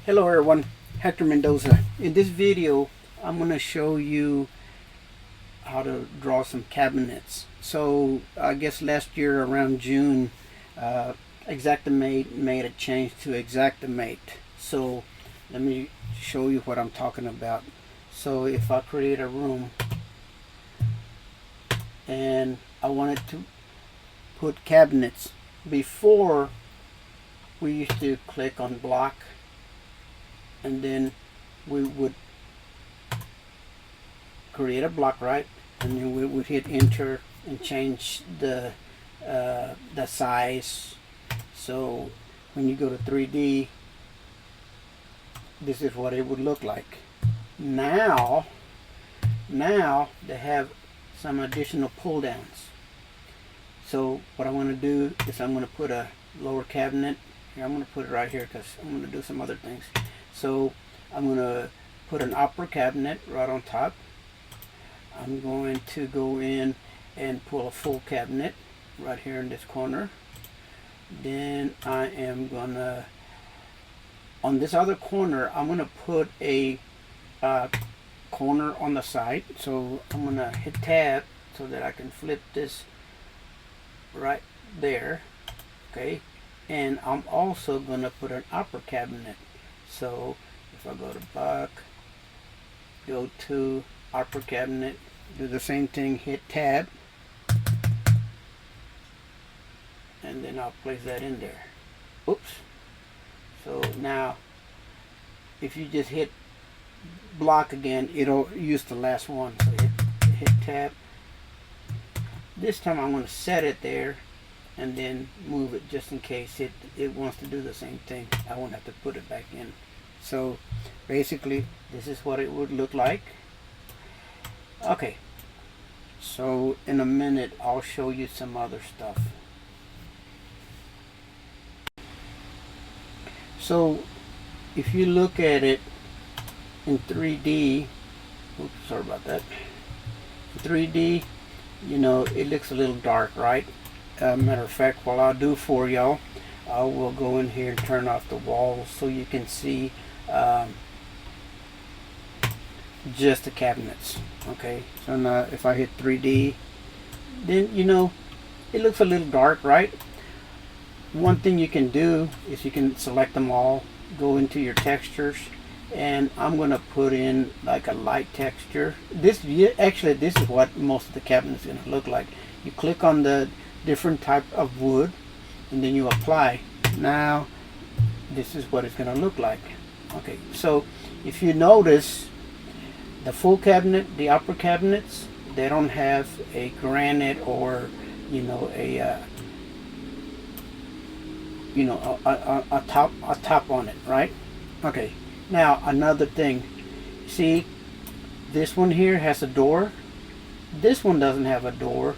Hello everyone, Hector Mendoza. In this video I'm going to show you how to draw some cabinets. So I guess last year around June Xactimate made a change to Xactimate. So let me show you what I'm talking about. So if I create a room and I wanted to put cabinets, before we used to click on block and then we would create a block, right? And then we would hit enter and change the size. So when you go to 3D, this is what it would look like. Now they have some additional pull downs. So what I want to do is I'm going to put a lower cabinet here. I'm going to put it right here because I'm going to do some other things. So I'm going to put an upper cabinet right on top. I'm going to go in and pull a full cabinet right here in this corner. Then I am going to, on this other corner, I'm going to put a corner on the side. So I'm going to hit tab so that I can flip this right there. Okay. And I'm also going to put an upper cabinet. So if I go to buck, go to upper cabinet, do the same thing, hit tab, and then I'll place that in there. Oops. So now if you just hit block again, it'll use the last one. So hit tab. This time I'm going to set it there and then move it just in case it wants to do the same thing. I won't have to put it back in. So basically this is what it would look like. Okay, so in a minute I'll show you some other stuff. So if you look at it in 3D, oops, sorry about that. 3D, you know, it looks a little dark, right? Matter of fact, what I'll do for y'all, I will go in here and turn off the walls so you can see just the cabinets. Okay, so now if I hit 3D, then you know it looks a little dark, right? One thing you can do is you can select them all, go into your textures, and I'm going to put in like a light texture. This is what most of the cabinets are going to look like. You click on the different type of wood and then you apply. Now this is what it's going to look like. Okay, so if you notice, the full cabinet, the upper cabinets, they don't have a granite or a top on it, right? Okay, now another thing, see, this one here has a door, this one doesn't have a door,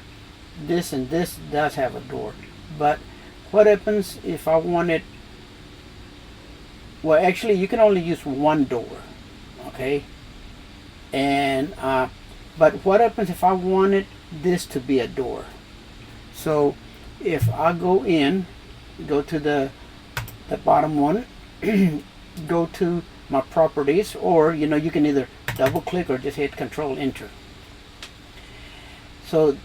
this and this does have a door. But what happens if I wanted, well, actually you can only use one door, okay? And but what happens if I wanted this to be a door? So if I go in, go to the bottom one, go to my properties, or you can either double click or just hit Control Enter. So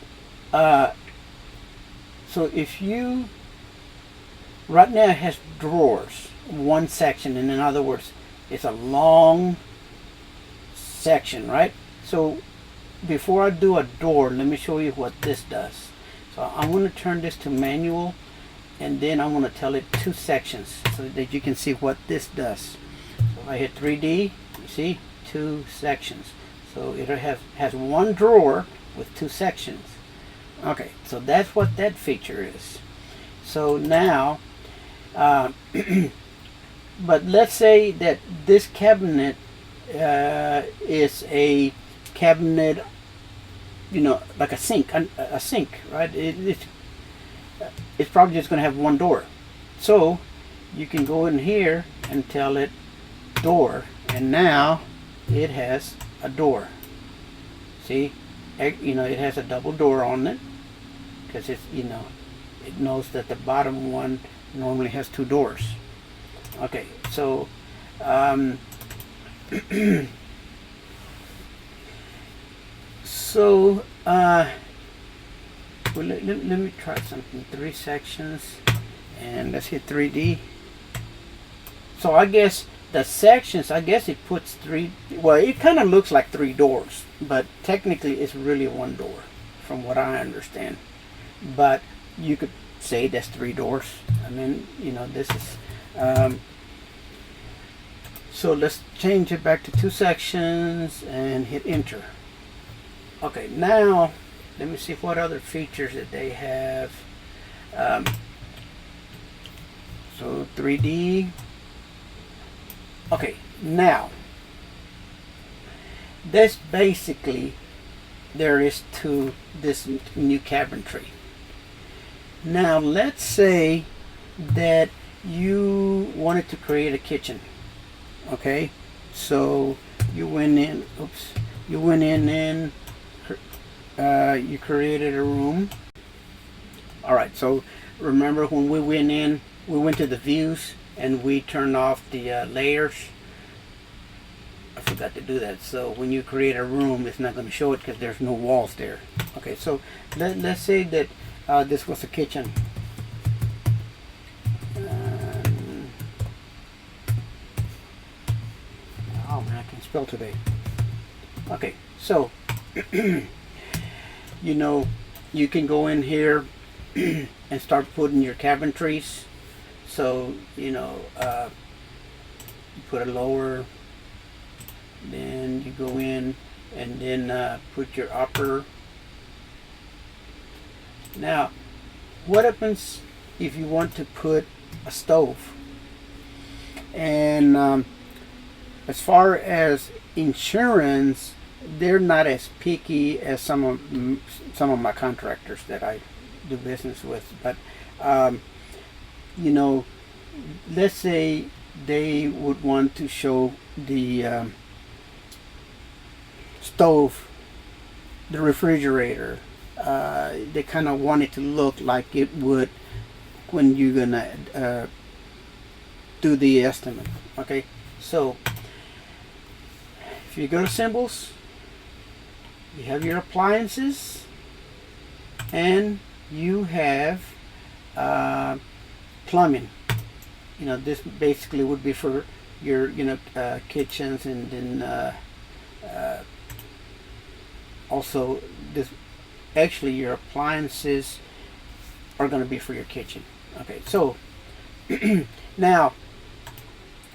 so if you, right now it has drawers, one section, and in other words it's a long section, right? So before I do a door, let me show you what this does. So I'm going to turn this to manual, and then I'm going to tell it 2 sections so that you can see what this does. So if I hit 3D, you see 2 sections. So it has one drawer with 2 sections. Okay, so that's what that feature is. So now but let's say that this cabinet is a cabinet, like a sink, right? It's probably just going to have one door. So you can go in here and tell it door, and now it has a door. See, it has a double door on it because it knows that the bottom one normally has 2 doors. Okay, so Um, so well, let me try something. 3 sections, and let's hit 3D. So I guess the sections, I guess it puts 3, well, it kind of looks like 3 doors, but technically it's really 1 door from what I understand. But you could say that's 3 doors. I mean, you know, this is so let's change it back to 2 sections and hit enter. Okay, now let me see what other features that they have. So 3D. Okay, now that's basically there is to this new cabinetry. Now let's say that you wanted to create a kitchen. Okay, so you went in, you went in and you created a room. All right, so remember when we went in, we went to the views and we turned off the layers. I forgot to do that. So when you create a room, it's not going to show it because there's no walls there. Okay, so let's say that this was a kitchen. Oh man, I can spell today. Okay, so you know, you can go in here and start putting your cabinetries. So you know, you put a lower, then you go in and then put your upper. Now, what happens if you want to put a stove? And as far as insurance, they're not as picky as some of my contractors that I do business with. But you know, let's say they would want to show the stove, the refrigerator. They kind of want it to look like it would when you're gonna do the estimate. Okay, so if you go to symbols, you have your appliances, and you have plumbing. You know, this basically would be for your kitchens, and then also this actually your appliances are going to be for your kitchen. Okay, so now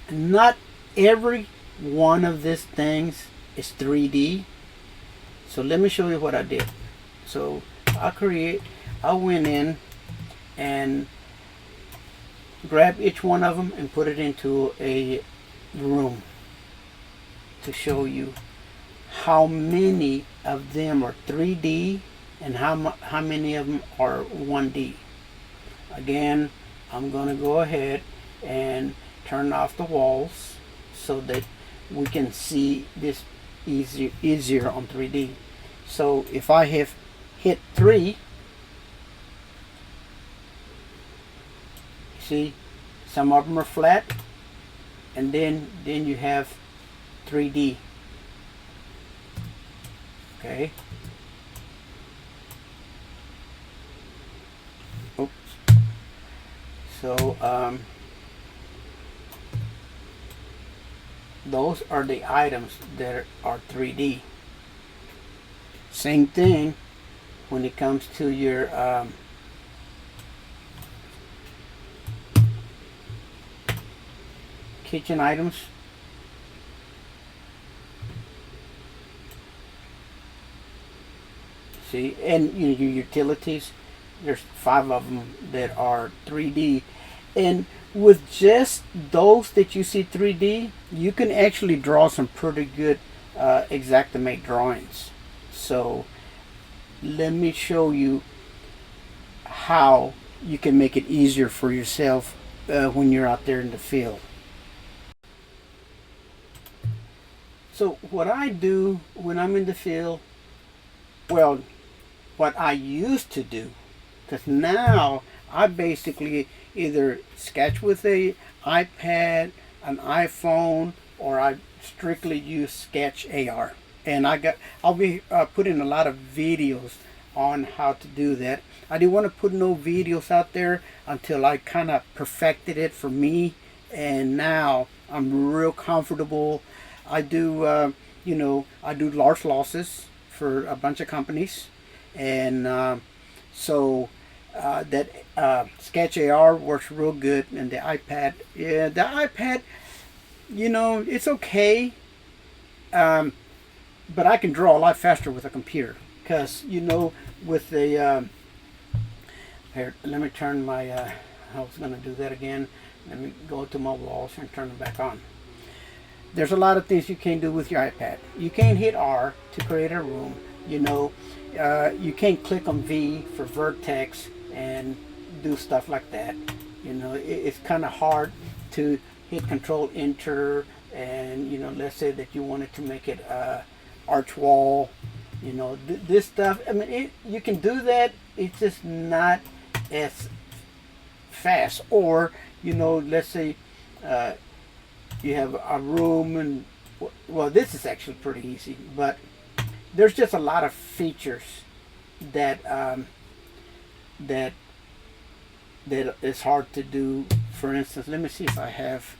not every one of these things is 3D. So let me show you what I did. So I went in and grabbed each one of them and put it into a room to show you how many of them are 3D and how many of them are 1D. Again, I'm going to go ahead and turn off the walls so that we can see this easier on 3D. So if I have hit 3, see, some of them are flat, and then you have 3D. Okay. Oops. So those are the items that are 3D. Same thing when it comes to your kitchen items. See, and you know, your utilities, there's 5 of them that are 3D. And with just those that you see 3D, you can actually draw some pretty good Xactimate drawings. So let me show you how you can make it easier for yourself when you're out there in the field. So what I do when I'm in the field, well, what I used to do, because now I basically either sketch with a iPad an iPhone or I strictly use Sketch AR. And I'll be putting a lot of videos on how to do that. I didn't want to put no videos out there until I kind of perfected it for me, and now I'm real comfortable. I do, I do large losses for a bunch of companies, and that Sketch AR works real good, and the iPad, it's okay, but I can draw a lot faster with a computer because with the here, let me turn my. I was going to do that again. Let me go to my walls and turn them back on. There's a lot of things you can't do with your iPad. You can't hit R to create a room. You can't click on V for vertex and do stuff like that. It's kind of hard to hit Control Enter, and let's say that you wanted to make it arch wall. This stuff. I mean, you can do that. It's just not as fast. Or let's say you have a room, and well, this is actually pretty easy, but there's just a lot of features that that is hard to do. For instance, let me see if I have.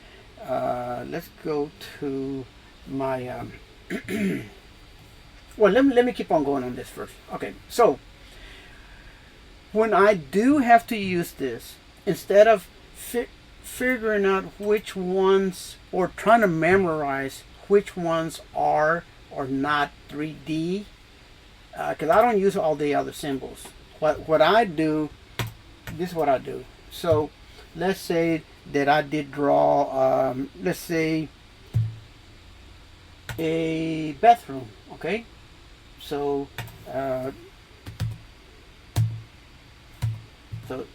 Let's go to my. Well, let me keep on going on this first. Okay, so when I do have to use this, instead of figuring out which ones or trying to memorize which ones are or not 3D, because I don't use all the other symbols. What I do, this is what I do. So let's say that I did draw, let's say a bathroom, okay? So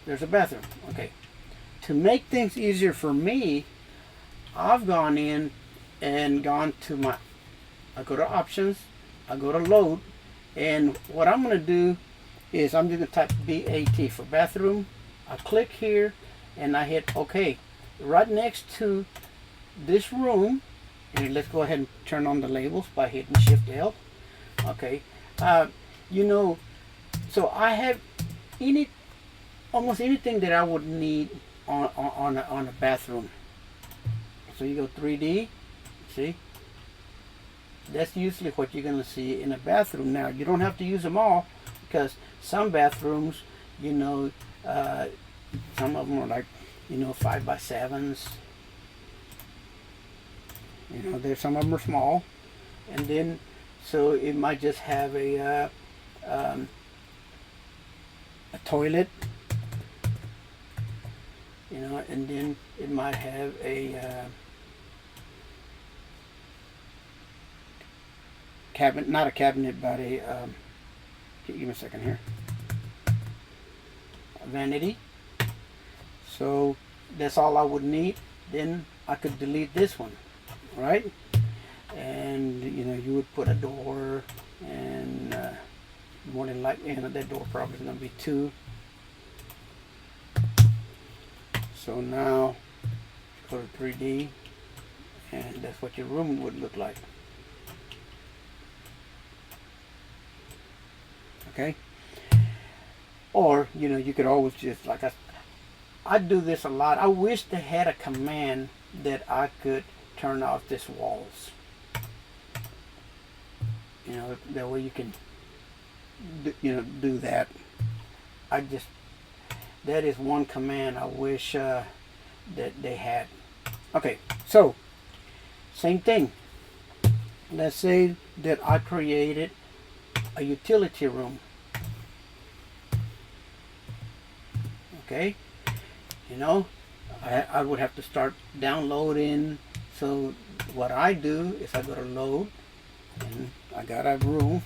there's a bathroom, okay. To make things easier for me, I've gone in and gone to I go to options, I go to load, and what I'm going to do is I'm going to type BAT for bathroom. I click here and I hit OK. Right next to this room, and let's go ahead and turn on the labels by hitting Shift L. Okay, so I have almost anything that I would need on a bathroom. So you go 3D, see? That's usually what you're going to see in a bathroom. Now, you don't have to use them all, because some bathrooms, some of them are like, 5x7s. There's some of them are small, and then so it might just have a toilet, and then it might have a cabinet, not a cabinet, but a give me a second here, a vanity. So that's all I would need. Then I could delete this one, right? And you would put a door, and more than likely, that door probably is going to be 2. So now go to 3D, and that's what your room would look like. Okay, or you could always just, like I do this a lot. I wish they had a command that I could turn off these walls. That way you can do that. That is one command I wish that they had. Okay, so same thing. Let's say that I created a utility room. Okay, I would have to start downloading. So what I do is I go to load, and I got a room.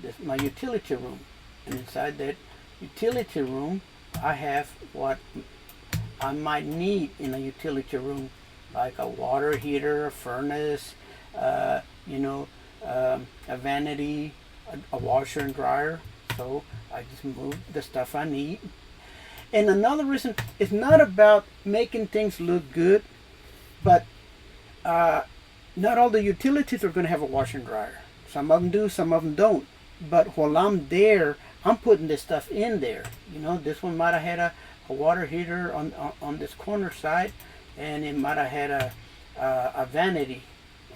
That's my utility room, and inside that utility room I have what I might need in a utility room, like a water heater, a furnace, a vanity, a washer and dryer. So I just move the stuff I need. And another reason, it's not about making things look good, But not all the utilities are going to have a washer and dryer. Some of them do, some of them don't. But while I'm there, I'm putting this stuff in there. You know, this one might have had a water heater on this corner side, and it might have had a vanity.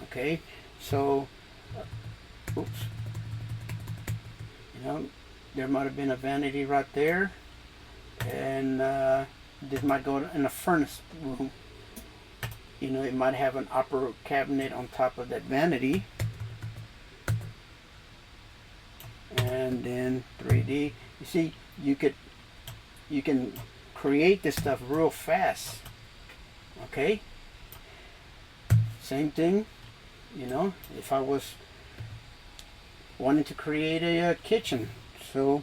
Okay, so oops, you know, there might have been a vanity right there, and this might go in a furnace room. You know, it might have an upper cabinet on top of that vanity. And then 3D. You see, you can create this stuff real fast. Okay? Same thing, you know, if I was wanting to create a kitchen. So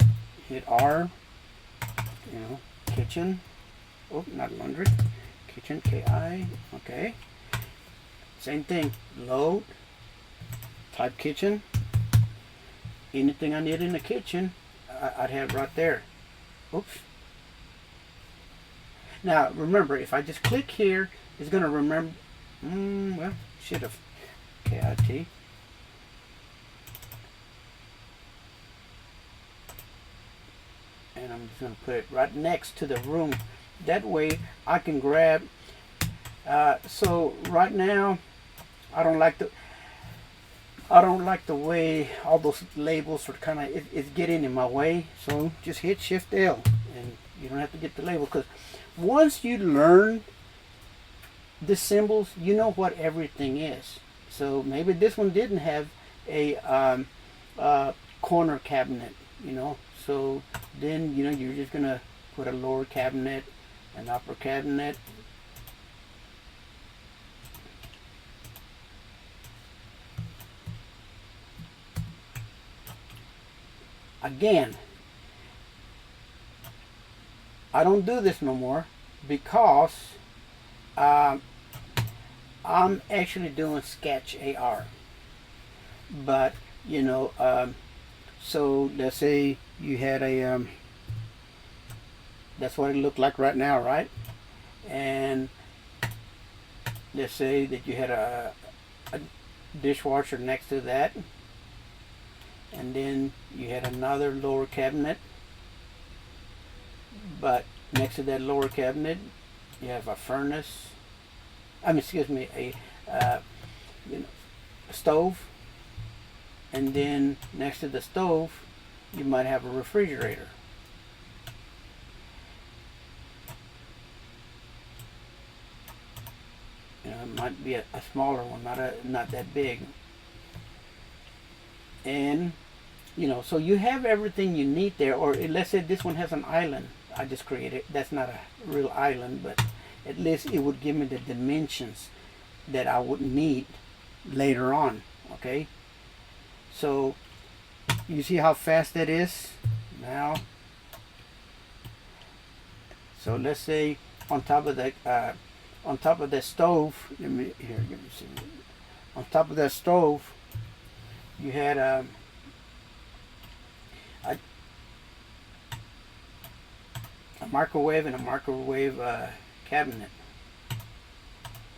hit R, you know, kitchen. Oh, not laundry. Kitchen, KI. Okay. Same thing. Load. Type kitchen. Anything I need in the kitchen, I'd have right there. Oops. Now remember, if I just click here, it's going to remember. Well, should have. KIT. And I'm just going to put it right next to the room. That way I can grab. So right now, I don't like the way all those labels are kind of, it's getting in my way. So just hit Shift L and you don't have to get the label, because once you learn the symbols, you know what everything is. So maybe this one didn't have a corner cabinet, you know. So then, you know, you're just going to put a lower cabinet, an upper cabinet. Again, I don't do this no more because I'm actually doing Sketch AR. But, you know, so let's say you had a, that's what it looked like right now, right? And let's say that you had a dishwasher next to that. And then you had another lower cabinet, but next to that lower cabinet you have a furnace, excuse me, a you know, stove, and then next to the stove you might have a refrigerator. You know, it might be a smaller one, not that big. And you know, so you have everything you need there. Or let's say this one has an island I just created. That's not a real island, but at least it would give me the dimensions that I would need later on. Okay, so you see how fast that is now. So let's say on top of that stove, let me see. On top of that stove you had a microwave and a microwave cabinet,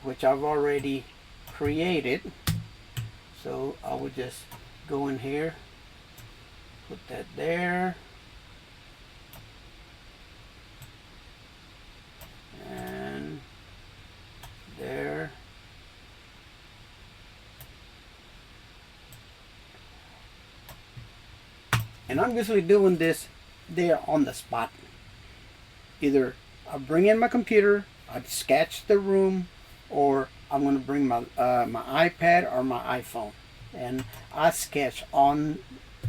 which I've already created. So I would just go in here, put that there, and there. And I'm usually doing this there on the spot. Either I bring in my computer, I sketch the room, or I'm going to bring my my iPad or my iPhone, and I sketch on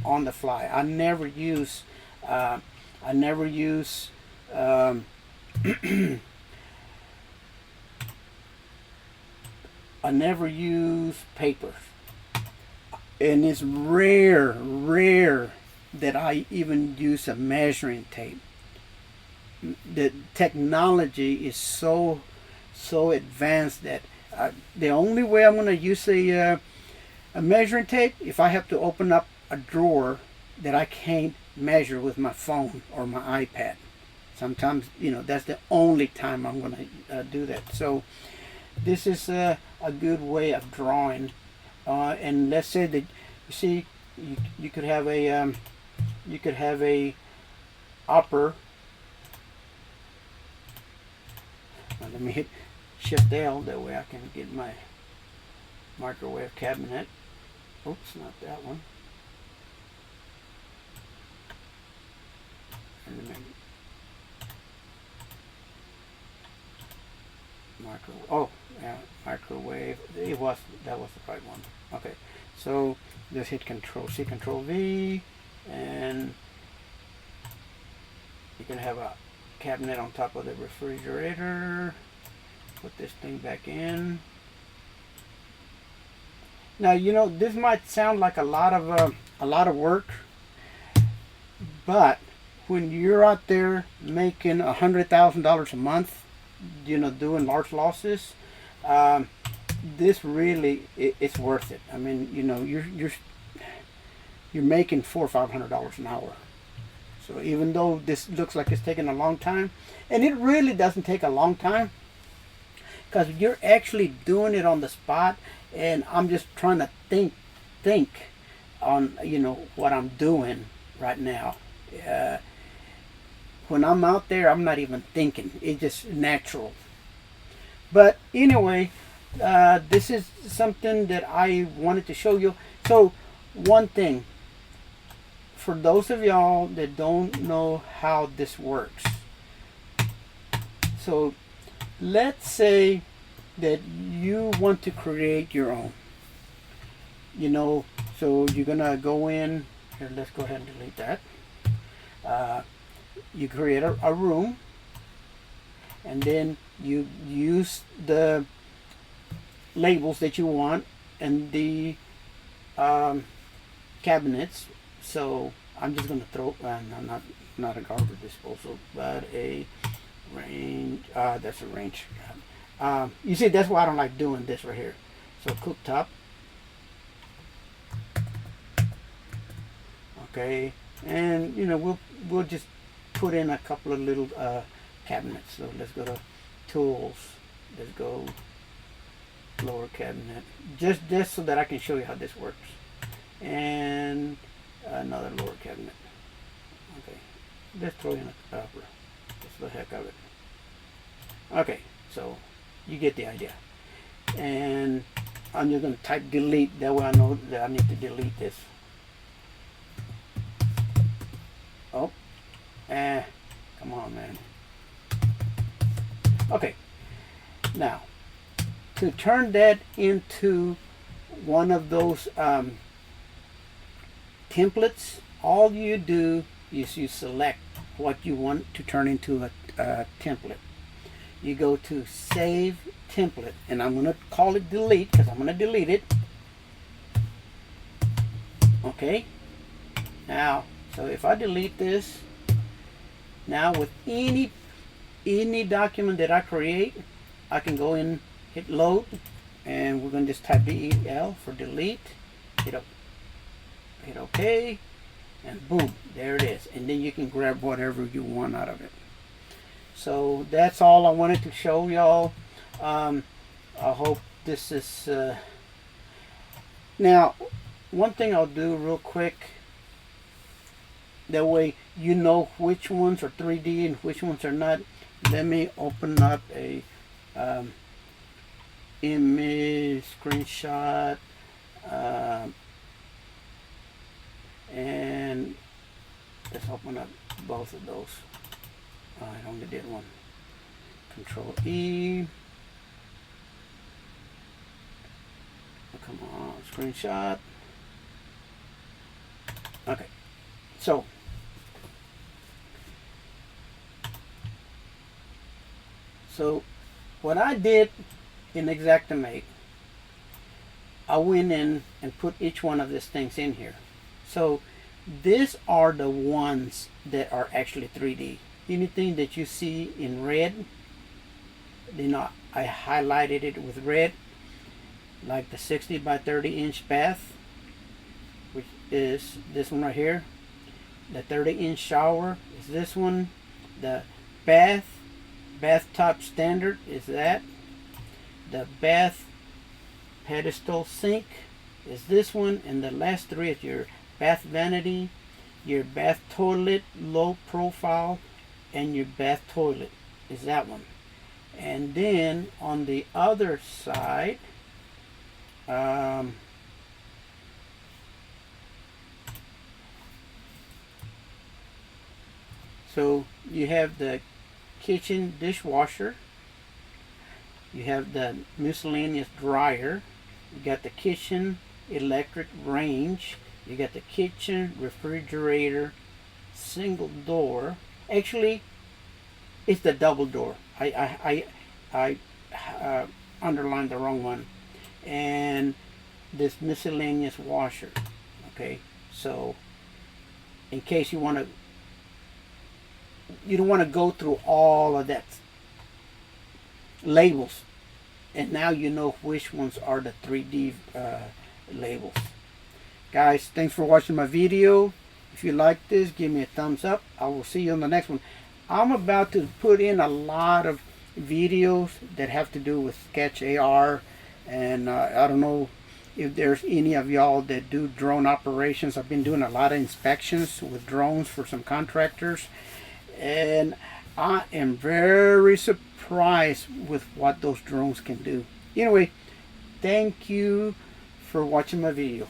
the fly. I never use I never use paper, and it's rare that I even use a measuring tape. The technology is so advanced that the only way I'm going to use a measuring tape, if I have to open up a drawer that I can't measure with my phone or my iPad. Sometimes, you know, that's the only time I'm going to do that. So this is a good way of drawing. And let's say that, you see, you could have a upper. Let me hit Shift L, that way I can get my microwave cabinet. Oops, not that one. And then microwave. That was the right one. Okay, so just hit Control C, Control V, and you can have a cabinet on top of the refrigerator. Put this thing back in. Now, you know, this might sound like a lot of work, but when you're out there making $100,000 a month, you know, doing large losses, this really it's worth it. I mean, you know, you're making $400 or $500 an hour. So even though this looks like it's taking a long time, and it really doesn't take a long time, because you're actually doing it on the spot, and I'm just trying to think on, you know, what I'm doing right now. When I'm out there, I'm not even thinking. It's just natural. But anyway, this is something that I wanted to show you. So one thing, for those of y'all that don't know how this works, so let's say that you want to create your own, you know, so you're gonna go in here. Let's go ahead and delete that. You create a room, and then you use the labels that you want and the cabinets. So I'm just gonna throw not a garbage disposal, but a range. That's a range. You see, that's why I don't like doing this right here. So cooktop. Okay, and you know, we'll just put in a couple of little cabinets. So let's go to tools. Let's go lower cabinet. Just so that I can show you how this works. And another lower cabinet. Okay, let's throw in a upper. Just for the heck of it. Okay, so you get the idea. And I'm just going to type delete. That way I know that I need to delete this. Oh, come on, man. Okay, now to turn that into one of those templates, all you do is you select what you want to turn into a template. You go to Save Template, and I'm going to call it Delete because I'm going to delete it. Okay, now, so if I delete this, now with any document that I create, I can go in, hit load, and we're going to just type DEL for delete, hit OK, and boom, there it is. And then you can grab whatever you want out of it. So that's all I wanted to show y'all. I hope this is now one thing I'll do real quick, that way you know which ones are 3D and which ones are not. Let me open up a image screenshot, and let's open up both of those. I only did one. Control E. Oh, come on, screenshot. Okay, so what I did in Xactimate, I went in and put each one of these things in here. So these are the ones that are actually 3D. Anything that you see in red, I highlighted it with red, like the 60 by 30 inch bath, which is this one right here. The 30-inch shower is this one. The bathtub standard is that. the bath pedestal sink is this one, and the last three is your bath vanity, your bath toilet low profile, and your bath toilet is that one. And then on the other side, so you have the kitchen dishwasher, you have the miscellaneous dryer, you got the kitchen electric range, you got the kitchen refrigerator single door. Actually, it's the double door. I underlined the wrong one. And this miscellaneous washer. Okay, so in case you want to, you don't want to go through all of that labels, and now you know which ones are the 3D labels. Guys, thanks for watching my video. If you like this, give me a thumbs up. I will see you on the next one. I'm about to put in a lot of videos that have to do with Sketch AR, and I don't know if there's any of y'all that do drone operations. I've been doing a lot of inspections with drones for some contractors, and I am very surprised with what those drones can do. Anyway, thank you for watching my video.